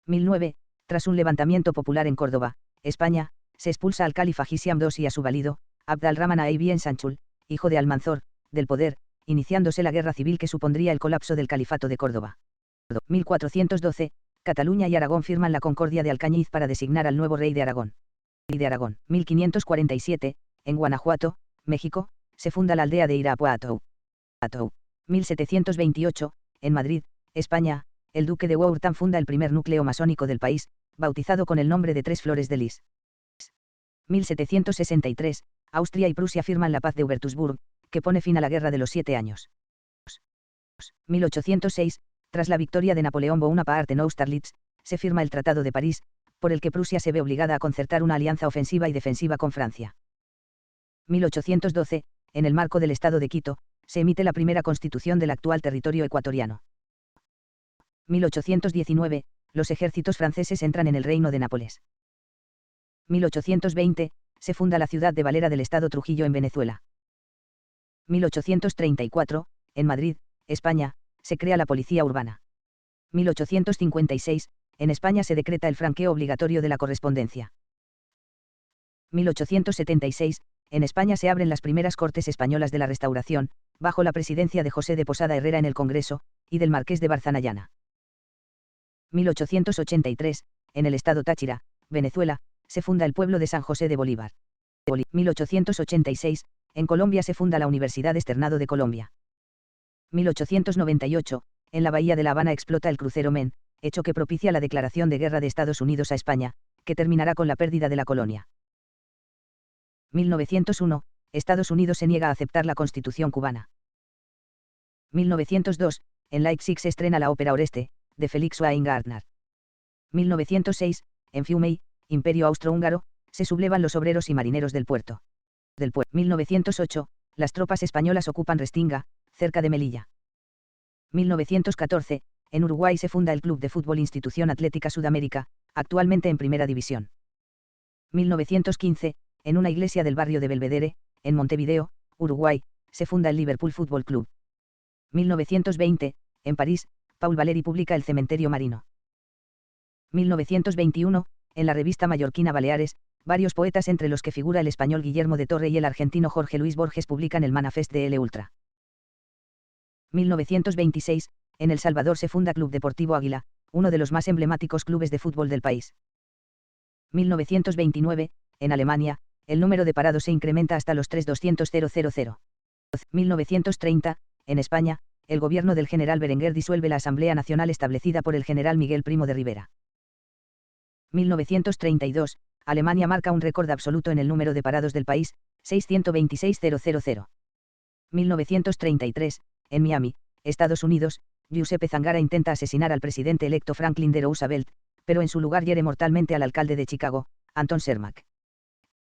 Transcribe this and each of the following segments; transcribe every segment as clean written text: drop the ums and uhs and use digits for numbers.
1009, tras un levantamiento popular en Córdoba, España, se expulsa al califa Hisham II y a su valido, Abd al-Rahman Ibn Sanchul, hijo de Almanzor, del poder, iniciándose la guerra civil que supondría el colapso del califato de Córdoba. 1412, Cataluña y Aragón firman la Concordia de Alcañiz para designar al nuevo rey de Aragón. 1547, en Guanajuato, México, se funda la aldea de Irapuato. 1728, en Madrid, España, el duque de Wellington funda el primer núcleo masónico del país, bautizado con el nombre de Tres Flores de Lis. 1763, Austria y Prusia firman la paz de Hubertusburg, que pone fin a la Guerra de los 7 años. 1806, tras la victoria de Napoleón Bonaparte en Austerlitz, se firma el Tratado de París, por el que Prusia se ve obligada a concertar una alianza ofensiva y defensiva con Francia. 1812, en el marco del Estado de Quito, se emite la primera constitución del actual territorio ecuatoriano. 1819, los ejércitos franceses entran en el Reino de Nápoles. 1820, se funda la ciudad de Valera del Estado Trujillo en Venezuela. 1834, en Madrid, España, se crea la Policía Urbana. 1856, en España se decreta el franqueo obligatorio de la correspondencia. 1876, en España se abren las primeras Cortes Españolas de la Restauración, bajo la presidencia de José de Posada Herrera en el Congreso, y del Marqués de Barzanayana. 1883, en el estado Táchira, Venezuela, se funda el pueblo de San José de Bolívar. 1886, en Colombia se funda la Universidad Externado de Colombia. 1898, en la bahía de La Habana explota el crucero Men, hecho que propicia la declaración de guerra de Estados Unidos a España, que terminará con la pérdida de la colonia. 1901, Estados Unidos se niega a aceptar la Constitución cubana. 1902, en Leipzig se estrena la ópera Oreste, de Felix Weingartner. 1906, en Fiumei, Imperio Austrohúngaro, se sublevan los obreros y marineros del puerto. 1908, las tropas españolas ocupan Restinga, cerca de Melilla. 1914, en Uruguay se funda el Club de Fútbol Institución Atlética Sudamérica, actualmente en Primera División. 1915, en una iglesia del barrio de Belvedere, en Montevideo, Uruguay, se funda el Liverpool Fútbol Club. 1920, en París, Paul Valéry publica El Cementerio Marino. 1921, en la revista mallorquina Baleares, varios poetas entre los que figura el español Guillermo de Torre y el argentino Jorge Luis Borges publican el Manifest de L. Ultra. 1926, en El Salvador se funda Club Deportivo Águila, uno de los más emblemáticos clubes de fútbol del país. 1929, en Alemania, el número de parados se incrementa hasta los 3.200.000. 1930, en España, el gobierno del general Berenguer disuelve la Asamblea Nacional establecida por el general Miguel Primo de Rivera. 1932, Alemania marca un récord absoluto en el número de parados del país, 626.000. 1933, en Miami, Estados Unidos, Giuseppe Zangara intenta asesinar al presidente electo Franklin D. Roosevelt, pero en su lugar hiere mortalmente al alcalde de Chicago, Anton Cermak.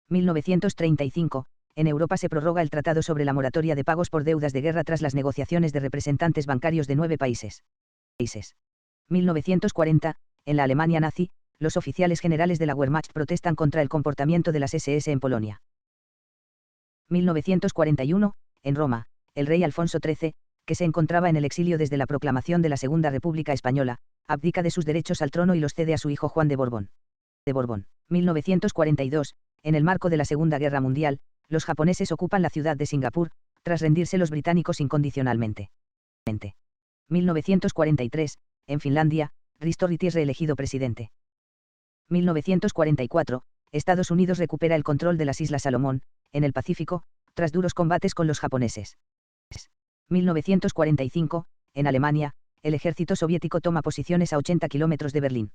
1935, en Europa se prorroga el tratado sobre la moratoria de pagos por deudas de guerra tras las negociaciones de representantes bancarios de 9 países. 1940, en la Alemania nazi, los oficiales generales de la Wehrmacht protestan contra el comportamiento de las SS en Polonia. 1941, en Roma, el rey Alfonso XIII, que se encontraba en el exilio desde la proclamación de la Segunda República Española, abdica de sus derechos al trono y los cede a su hijo Juan de Borbón. 1942, en el marco de la Segunda Guerra Mundial, los japoneses ocupan la ciudad de Singapur, tras rendirse los británicos incondicionalmente. 1943, en Finlandia, Risto Ryti es reelegido presidente. 1944, Estados Unidos recupera el control de las Islas Salomón, en el Pacífico, tras duros combates con los japoneses. 1945, en Alemania, el ejército soviético toma posiciones a 80 kilómetros de Berlín.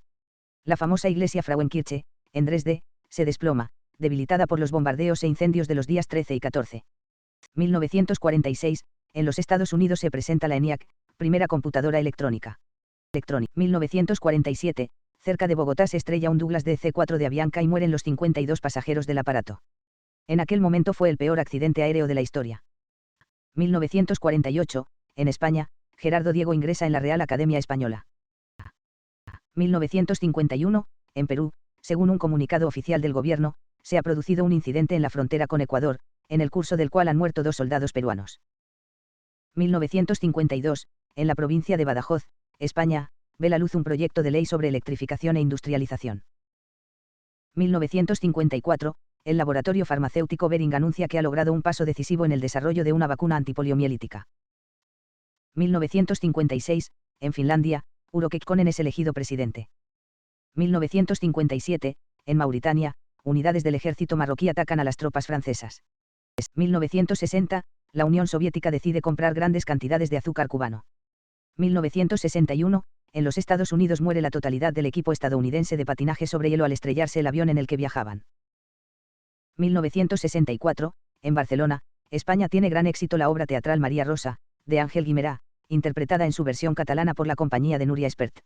La famosa iglesia Frauenkirche, en Dresde, se desploma, debilitada por los bombardeos e incendios de los días 13 y 14. 1946, en los Estados Unidos se presenta la ENIAC, primera computadora electrónica. 1947, cerca de Bogotá se estrella un Douglas DC-4 de Avianca y mueren los 52 pasajeros del aparato. En aquel momento fue el peor accidente aéreo de la historia. 1948, en España, Gerardo Diego ingresa en la Real Academia Española. 1951, en Perú, según un comunicado oficial del gobierno, se ha producido un incidente en la frontera con Ecuador, en el curso del cual han muerto 2 soldados peruanos. 1952, en la provincia de Badajoz, España, ve la luz un proyecto de ley sobre electrificación e industrialización. 1954, el laboratorio farmacéutico Behring anuncia que ha logrado un paso decisivo en el desarrollo de una vacuna antipoliomielítica. 1956, en Finlandia, Urho Kekkonen es elegido presidente. 1957, en Mauritania, unidades del ejército marroquí atacan a las tropas francesas. 1960, la Unión Soviética decide comprar grandes cantidades de azúcar cubano. 1961, en los Estados Unidos muere la totalidad del equipo estadounidense de patinaje sobre hielo al estrellarse el avión en el que viajaban. 1964, en Barcelona, España tiene gran éxito la obra teatral María Rosa, de Ángel Guimerá, interpretada en su versión catalana por la compañía de Núria Espert.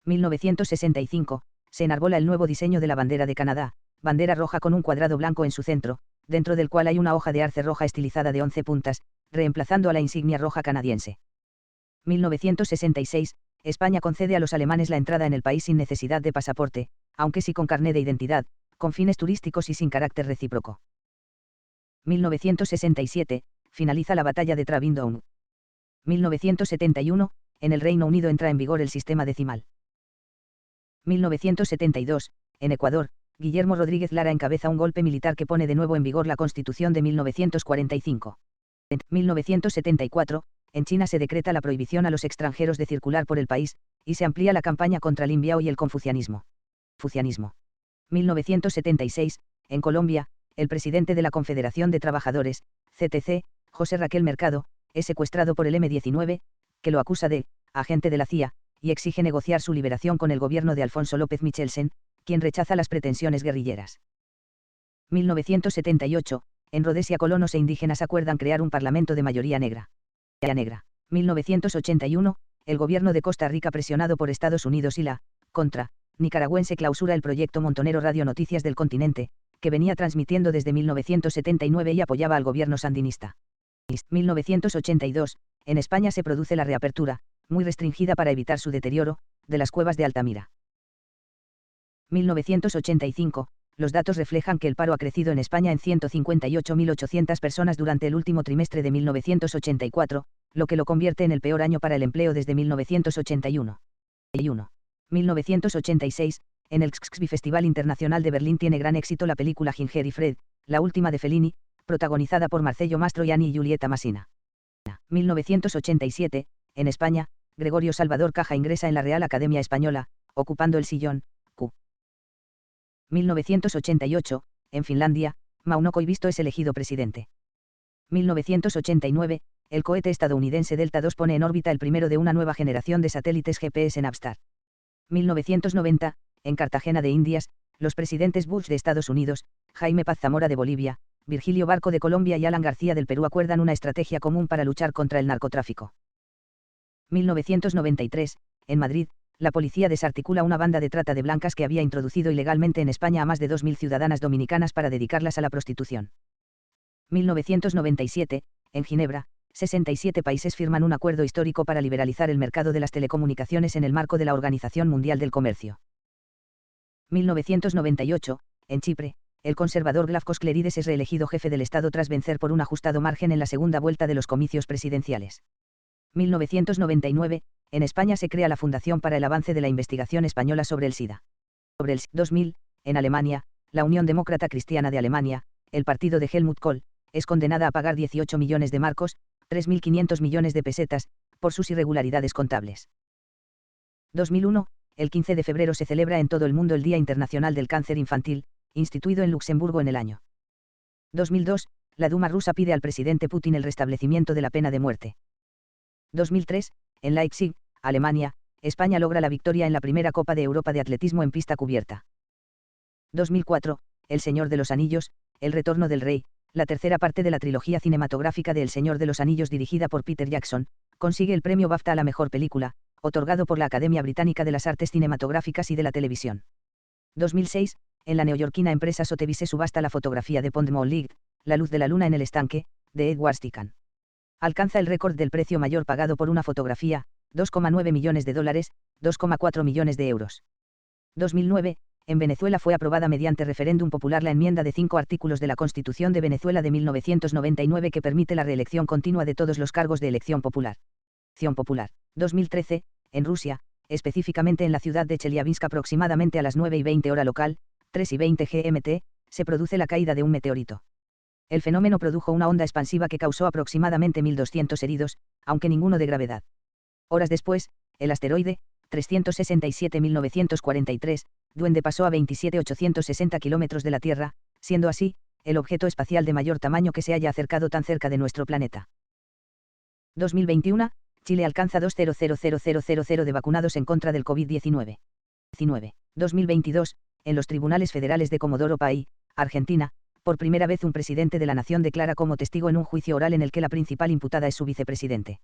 1965, se enarbola el nuevo diseño de la bandera de Canadá, bandera roja con un cuadrado blanco en su centro, dentro del cual hay una hoja de arce roja estilizada de 11 puntas, reemplazando a la insignia roja canadiense. 1966, España concede a los alemanes la entrada en el país sin necesidad de pasaporte, aunque sí con carné de identidad, con fines turísticos y sin carácter recíproco. 1967, finaliza la batalla de Travindown. 1971, en el Reino Unido entra en vigor el sistema decimal. 1972, en Ecuador, Guillermo Rodríguez Lara encabeza un golpe militar que pone de nuevo en vigor la Constitución de 1945. En 1974, en China se decreta la prohibición a los extranjeros de circular por el país, y se amplía la campaña contra Lin Biao y el confucianismo. 1976, en Colombia, el presidente de la Confederación de Trabajadores, CTC, José Raquel Mercado, es secuestrado por el M-19, que lo acusa de agente de la CIA, y exige negociar su liberación con el gobierno de Alfonso López Michelsen, quien rechaza las pretensiones guerrilleras. 1978, en Rhodesia colonos e indígenas acuerdan crear un parlamento de mayoría negra. 1981, el gobierno de Costa Rica presionado por Estados Unidos y la contra nicaragüense clausura el proyecto Montonero Radio Noticias del Continente, que venía transmitiendo desde 1979 y apoyaba al gobierno sandinista. 1982, en España se produce la reapertura, muy restringida para evitar su deterioro, de las cuevas de Altamira. 1985, los datos reflejan que el paro ha crecido en España en 158.800 personas durante el último trimestre de 1984, lo que lo convierte en el peor año para el empleo desde 1981. 1986, en el XXB Festival Internacional de Berlín tiene gran éxito la película Ginger y Fred, la última de Fellini, protagonizada por Marcello Mastroianni y Giulietta Masina. 1987, en España, Gregorio Salvador Caja ingresa en la Real Academia Española, ocupando el sillón Q. 1988, en Finlandia, Mauno Koivisto es elegido presidente. 1989, el cohete estadounidense Delta II pone en órbita el primero de una nueva generación de satélites GPS Navstar. 1990, en Cartagena de Indias, los presidentes Bush de Estados Unidos, Jaime Paz Zamora de Bolivia, Virgilio Barco de Colombia y Alan García del Perú acuerdan una estrategia común para luchar contra el narcotráfico. 1993, en Madrid, la policía desarticula una banda de trata de blancas que había introducido ilegalmente en España a más de 2.000 ciudadanas dominicanas para dedicarlas a la prostitución. 1997, en Ginebra, 67 países firman un acuerdo histórico para liberalizar el mercado de las telecomunicaciones en el marco de la Organización Mundial del Comercio. 1998, en Chipre, el conservador Glafkos Clerides es reelegido jefe del Estado tras vencer por un ajustado margen en la segunda vuelta de los comicios presidenciales. 1999, en España se crea la Fundación para el Avance de la Investigación Española sobre el SIDA. Sobre el 2000, en Alemania, la Unión Demócrata Cristiana de Alemania, el partido de Helmut Kohl, es condenada a pagar 18 millones de marcos, 3.500 millones de pesetas, por sus irregularidades contables. 2001, el 15 de febrero se celebra en todo el mundo el Día Internacional del Cáncer Infantil, instituido en Luxemburgo en el año 2002, la Duma rusa pide al presidente Putin el restablecimiento de la pena de muerte. 2003, en Leipzig, Alemania, España logra la victoria en la primera Copa de Europa de atletismo en pista cubierta. 2004, El Señor de los Anillos, El Retorno del Rey, la tercera parte de la trilogía cinematográfica de El Señor de los Anillos dirigida por Peter Jackson, consigue el premio BAFTA a la mejor película, otorgado por la Academia Británica de las Artes Cinematográficas y de la Televisión. 2006, en la neoyorquina empresa Sotheby's se subasta la fotografía de Pond Moonlight, La luz de la luna en el estanque, de Edward Steichen. Alcanza el récord del precio mayor pagado por una fotografía, $2,9 millones, 2,4 millones de euros. 2009, en Venezuela fue aprobada mediante referéndum popular la enmienda de 5 artículos de la Constitución de Venezuela de 1999 que permite la reelección continua de todos los cargos de elección popular. 2013, en Rusia, específicamente en la ciudad de Chelyabinsk aproximadamente a las 9:20 hora local, 3:20 GMT, se produce la caída de un meteorito. El fenómeno produjo una onda expansiva que causó aproximadamente 1.200 heridos, aunque ninguno de gravedad. Horas después, el asteroide, 367.943, Duende pasó a 27.860 kilómetros de la Tierra, siendo así, el objeto espacial de mayor tamaño que se haya acercado tan cerca de nuestro planeta. 2021, Chile alcanza 200.000 de vacunados en contra del COVID-19. 2022, en los tribunales federales de Comodoro Pi, Argentina, por primera vez un presidente de la nación declara como testigo en un juicio oral en el que la principal imputada es su vicepresidente.